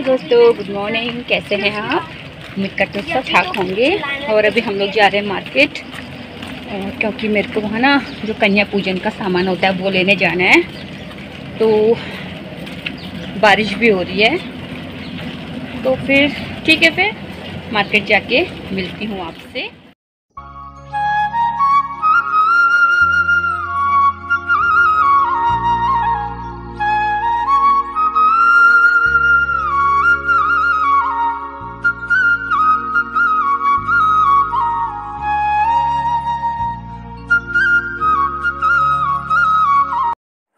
दोस्तों, good morning. कैसे हैं आप? उम्मीद करते हैं सब ठाक होंगे। और अभी हम लोग जा रहे हैं मार्केट, क्योंकि मेरे को वहाँ ना जो कन्या पूजन का सामान होता है वो लेने जाना है। तो बारिश भी हो रही है, तो फिर ठीक है, फिर मार्केट जाके मिलती हूँ आपसे।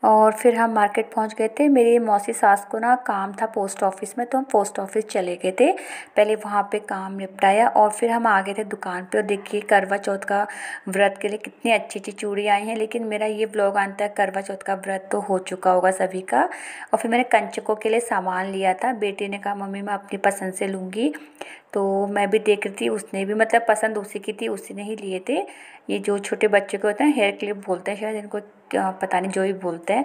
और फिर हम मार्केट पहुंच गए थे। मेरी मौसी सास को ना काम था पोस्ट ऑफिस में, तो हम पोस्ट ऑफिस चले गए थे। पहले वहां पे काम निपटाया और फिर हम आ गए थे दुकान पे। और देखिए करवा चौथ का व्रत के लिए कितनी अच्छी अच्छी चूड़ी आई हैं। लेकिन मेरा ये व्लॉग आता है, करवा चौथ का व्रत तो हो चुका होगा सभी का। और फिर मैंने कंचकों के लिए सामान लिया था। बेटी ने कहा मम्मी मैं अपनी पसंद से लूँगी, तो मैं भी देख रही थी। उसने भी मतलब पसंद उसी की थी, उसी ने ही लिए थे। ये जो छोटे बच्चों के होते हैं, हेयर क्लिप बोलते हैं शायद इनको, पता नहीं, जो ही बोलते हैं।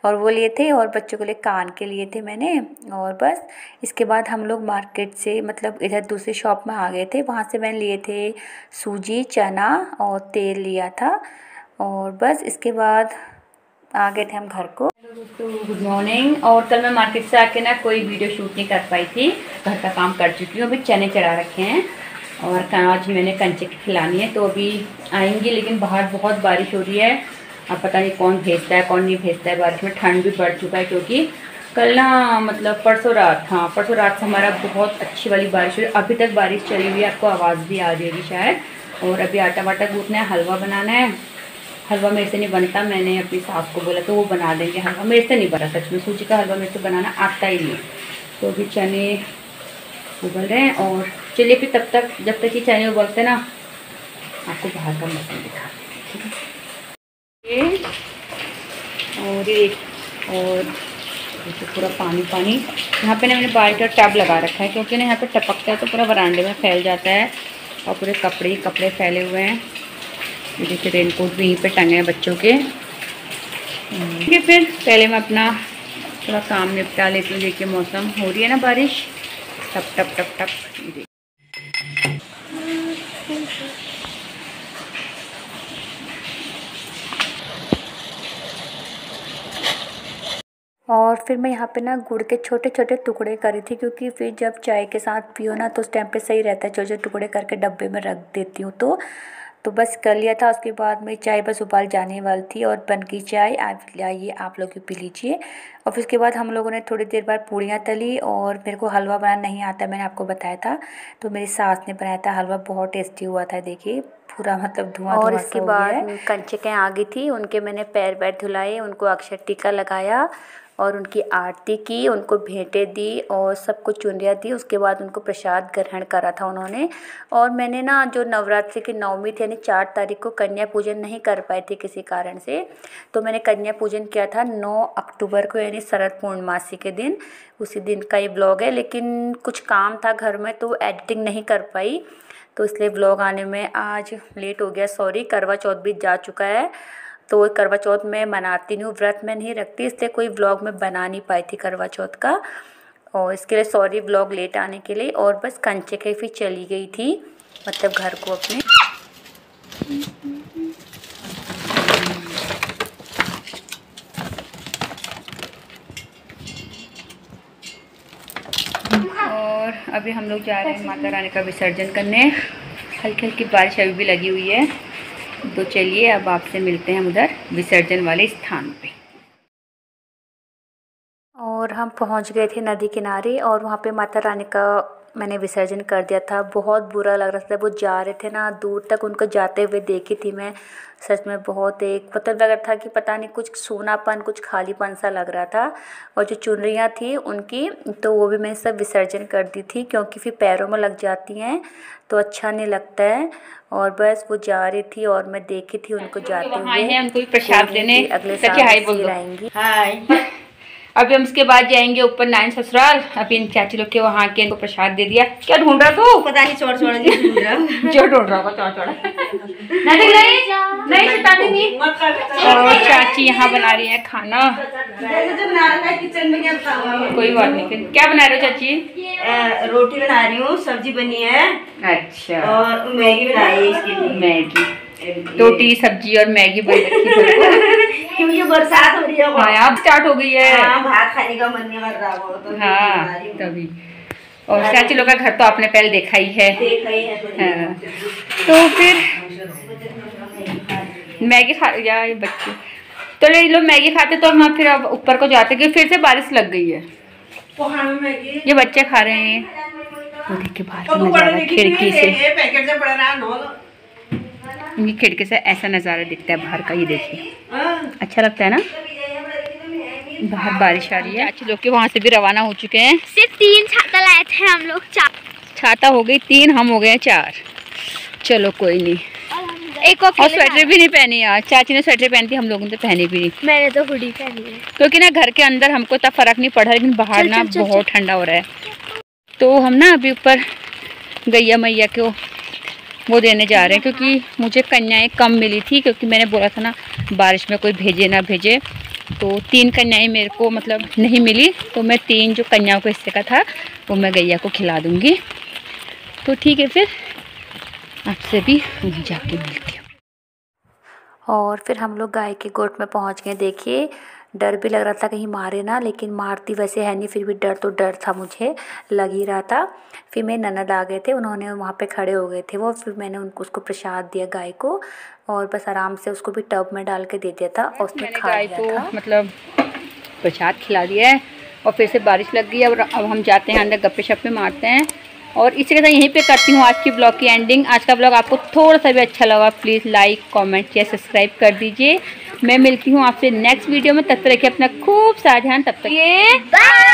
और वो लिए थे, और बच्चों के लिए कान के लिए थे मैंने। और बस इसके बाद हम लोग मार्केट से मतलब इधर दूसरी शॉप में आ गए थे। वहाँ से मैंने लिए थे सूजी, चना और तेल लिया था। और बस इसके बाद आ गए थे हम घर को। दोस्तों गुड मॉर्निंग। और कल मैं मार्केट से आके ना कोई वीडियो शूट नहीं कर पाई थी, घर का काम कर चुकी हूँ। अभी चने चढ़ा रखे हैं और आज मैंने कंचे की खिलानी है, तो अभी आएंगी। लेकिन बाहर बहुत बारिश हो रही है, अब पता नहीं कौन भेजता है कौन नहीं भेजता है। बारिश में ठंड भी बढ़ चुका है, क्योंकि कल ना मतलब परसों रात से हमारा बहुत अच्छी वाली बारिश हुई। अभी तक बारिश चली हुई है, आपको आवाज़ भी आ रही होगी शायद। और अभी आटा वाटा गूँथना है, हलवा बनाना है। हलवा मेरे से नहीं बनता, मैंने अपनी सास को बोला तो वो बना देंगे। हलवा मेरे से नहीं बना, सच में सूजी का हलवा मेरे से बनाना आता ही नहीं। तो अभी चने उबल रहे हैं। और चलिए फिर तब तक, जब तक ये चने उबलते ना, आपको बाहर का मौसम दिखाते हैं। और तो पूरा पानी पानी यहाँ पे ना मैंने बाल्टी और टब लगा रखा है, क्योंकि ना यहाँ पे टपकता है तो पूरा बरामदे में फैल जाता है। और पूरे कपड़े फैले हुए हैं। ये देखिए रेनकोट भी यहीं पे टंगे हैं बच्चों के। ठीक है, फिर पहले मैं अपना थोड़ा काम निपटा लेती हूँ। देखिए मौसम हो रही है ना बारिश, टप टप टप टप। और फिर मैं यहाँ पे ना गुड़ के छोटे छोटे टुकड़े करी थी, क्योंकि फिर जब चाय के साथ पियो ना तो उस टाइम पे सही रहता है। छोटे छोटे टुकड़े करके डब्बे में रख देती हूँ। तो बस कर लिया था। उसके बाद मेरी चाय बस उबाल जाने वाली थी और बन गई चाय। आप लाइए, आप लोग भी पी लीजिए। और फिर उसके बाद हम लोगों ने थोड़ी देर बाद पूड़ियाँ तली। और मेरे को हलवा बनाना नहीं आता, मैंने आपको बताया था, तो मेरी सास ने बनाया था हलवा। बहुत टेस्टी हुआ था, देखिए पूरा मतलब धुआं। और इसके बाद कंचकें आ गई थी, उनके मैंने पैर वैर धुलाए, उनको अक्षत टीका लगाया और उनकी आरती की, उनको भेंटें दी और सबको चुनरियाँ दी। उसके बाद उनको प्रसाद ग्रहण करा था उन्होंने। और मैंने ना जो नवरात्रि की नवमी थी, यानी 4 तारीख को कन्या पूजन नहीं कर पाई थी किसी कारण से, तो मैंने कन्या पूजन किया था 9 अक्टूबर को, यानी शरद पूर्णमासी के दिन। उसी दिन का ये ब्लॉग है, लेकिन कुछ काम था घर में तो एडिटिंग नहीं कर पाई, तो इसलिए ब्लॉग आने में आज लेट हो गया, सॉरी। करवा चौथ भी जा चुका है, तो करवा चौथ में मनाती नहीं हूँ, व्रत में नहीं रखती, इसलिए कोई व्लॉग में बना नहीं पाई थी करवा चौथ का। और इसके लिए सॉरी व्लॉग लेट आने के लिए। और बस कंचे के फिर चली गई थी, मतलब घर को अपने। और अभी हम लोग जा रहे हैं माता रानी का विसर्जन करने। हल्की हल्की बारिश अभी भी लगी हुई है, तो चलिए अब आपसे मिलते हैं हम उधर विसर्जन वाले स्थान पे। और हम पहुंच गए थे नदी किनारे, और वहाँ पे माता रानी का मैंने विसर्जन कर दिया था। बहुत बुरा लग रहा था, वो जा रहे थे ना, दूर तक उनको जाते हुए देखी थी मैं। सच में बहुत एक मतलब लग रहा था कि पता नहीं कुछ सूनापन, कुछ खालीपन सा लग रहा था। और जो चुनरियाँ थी उनकी, तो वो भी मैंने सब विसर्जन कर दी थी, क्योंकि फिर पैरों में लग जाती हैं तो अच्छा नहीं लगता है। और बस वो जा रही थी और मैं देखी थी उनको जाते हुए। उनको प्रसाद देने, अगले साल आएंगी। हाय अभी हम उसके बाद जाएंगे ऊपर नाइन ससुराल। अभी इन चाची लोग के वहाँ के इनको प्रसाद दे दिया। क्या ढूंढ रहा तू? पता नहीं, चौड़ चौड़ा जो ढूंढ रहा होगा चौड़ा नहीं। और चाची यहाँ बना रही है खाना। किचन में कोई बात नहीं। फिर क्या बना रहे हो चाची? रोटी बना रही हूँ, सब्जी बनी है। अच्छा, और मैगी बनाई है इसके लिए। मैगी, रोटी सब्जी और मैगी बन रखी क्योंकि बरसात हो रही है। हाँ, अब स्टार्ट हो गई है। हाँ, भात खाने का मन नहीं कर रहा हो तो। हाँ तभी। और चाची लोग का घर तो आपने पहले देखा ही है। हाँ। तो फिर मैगी खा या ये बच्चे तो ये लोग मैगी खाते तो हम फिर अब ऊपर को जाते कि फिर से बारिश लग गई है। ये बच्चे खा रहे हैं। वो देखिए बाहर का नजारा खिड़की से, इनकी खिड़की से ऐसा नज़ारा दिखता है बाहर का। ये देखिए अच्छा लगता है ना। बाहर बारिश आ रही है। अच्छे लोग के वहाँ से भी रवाना हो चुके हैं। सिर्फ 3 छाता लाए थे हम लोग, 4 छाता हो गई 3, हम हो गए 4। चलो कोई नहीं। एक और स्वेटर भी नहीं पहनी यार। चाची ने स्वेटर पहनी थी, हम लोगों ने तो पहनी भी नहीं। मैंने तो हुडी पहनी है क्योंकि ना घर के अंदर हमको इतना फर्क नहीं पड़ा, लेकिन बाहर ना बहुत ठंडा हो रहा है। तो हम ना अभी ऊपर गैया मैया को वो देने जा रहे हैं, क्योंकि मुझे कन्याएं कम मिली थी। क्योंकि मैंने बोला था ना बारिश में कोई भेजे ना भेजे, तो 3 कन्याएं मेरे को मतलब नहीं मिली। तो मैं 3 जो कन्याओं को हिस्से का था वो मैं गैया को खिला दूँगी। तो ठीक है, फिर आपसे भी वहीं जाके मिलती हूँ। और फिर हम लोग गाय के गोट में पहुंच गए। देखिए डर भी लग रहा था कहीं मारे ना, लेकिन मारती वैसे है नहीं, फिर भी डर तो डर था, मुझे लग ही रहा था। फिर मेरे ननद आ गए थे, उन्होंने वहाँ पे खड़े हो गए थे वो। फिर मैंने उसको प्रसाद दिया गाय को, और बस आराम से उसको भी टब में डाल के दे दिया था और उसने खा लिया था। मतलब प्रसाद खिला दिया है। और फिर से बारिश लग गई है। अब हम जाते हैं अंदर, गप्पे शप्पे मारते हैं। और इसी के साथ यहीं पे करती हूँ आज की ब्लॉग की एंडिंग। आज का ब्लॉग आपको थोड़ा सा भी अच्छा लगा please like comment share subscribe कर दीजिए। मैं मिलती हूँ आपसे नेक्स्ट वीडियो में। तब तक रखिए अपना खूब सारा ध्यान। तब तक ये बाय।